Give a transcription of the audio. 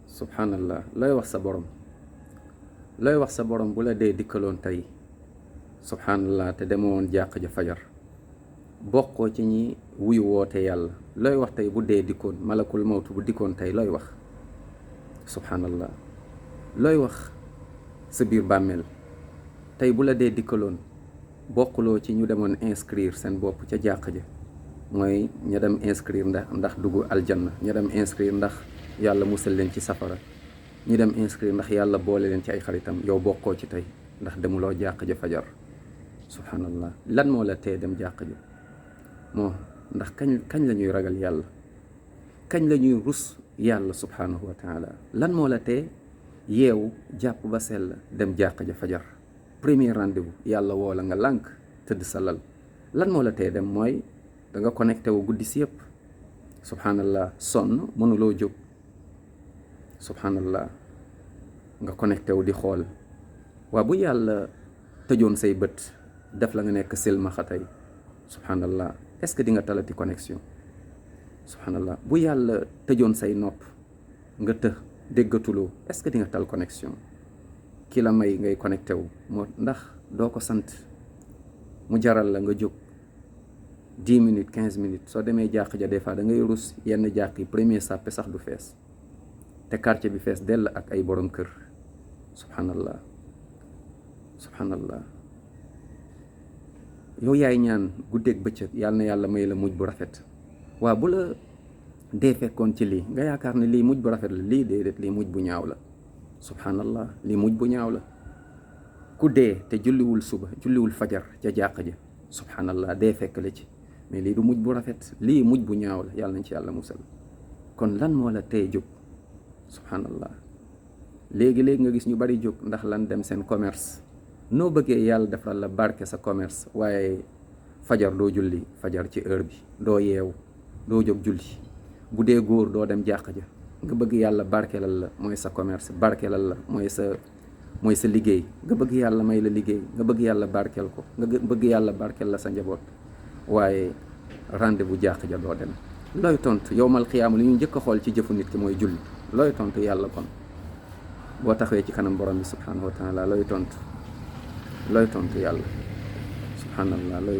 subhanallah looy wax sa borom looy wax sa borom bu la dee dikkaloon tey subhanallah te dema woon jàq ja fajar bokkoo ci ñi wuyu woote yàlla looy wax tey bu dee dikkoon malakul mawtu bu dikkoon tey looy wax subhanallah looy wax sa biir bàmmeel tey bu la dee dikkaloon bokkuloo ci ñu demoon inscrire seen bopp ca jàq ja mooy ña dem inscrire ndax dugg aljanna ña dem inscrire ndax yàlla musal leen ci safara ñi dem inscrire ndax yàlla boole leen ci ay xaritam yow bokkoo ci tey ndax demuloo jàq ja fajar subhanallah lan moo la tee dem jàq ja moo ndax kañ la ñuy ragal yàlla kañ la ñuy rus yàlla subhanahu wa taala lan moo la tee yeewu jàpp ba sell dem jàq ja fajar premier rendez-vous yàlla woo la nga lànk tëdd sa lal lan moo la tee dem mooy da nga connecté wu guddi si yëpp subhanallah sonn mënuloo jóg subhanallah nga connecté wu di xool waa bu yàlla tëjoon say bët def la nga nekk silmaxa tey subhanallah est-ce que di nga talati connexion subhanallah bu yàlla tëjoon say nopp nga déggatuloo est-ce que di nga tal connexion ki la may ngay connecté wu moo ndax doo ko sant mu jaral la nga jóg 10 minutes 15 minutes soo demee jàq ja des fois da ngay rus yenn jàq yi premier sàppe sax du fees te quartier bi fees dell ak ay borom kër subhanallah subhanallah yow yaay ñaan guddeeg bëccëg yàlla na yàlla may la mujj bu rafet waa bu la dee fekkoon ci lii nga yaakaar ne lii mujj bu rafet la lii déedéet lii mujj bu ñaaw la subhanallah lii mujj bu ñaaw la ku dee te julliwul suba julliwul fajar ca jàq ja subhanallah dee fekk la ci mais lii du mujj bu rafet lii mujj bu ñaaw la yàlla nañ ci yàlla musal kon lan moo la tee jóg subhanallah léegi-léegi nga gis ñu bari jóg ndax lan dem seen commerce noo bëggee yàlla defal la barke sa commerce waaye fajar doo julli fajar ci heure bi doo yeewu doo jóg julli bu dee góor doo dem jàq ja nga bëgg yàlla barkelal la mooy sa commerce barkelal la mooy sa liggéey nga bëgg yàlla may la liggéey nga bëgg yàlla barkel ko nga bëgg yàlla barkel la sa njaboot waaye rendez-vous jàq ja doo dem looy tontu yowmal xiyaama li ñu njëkk a xool ci jëfu nit ki mooy julli looy tontu yàlla kon boo taxawee ci kanam borom bi subhanahu wa taala looy tontu yàlla subhanallah looy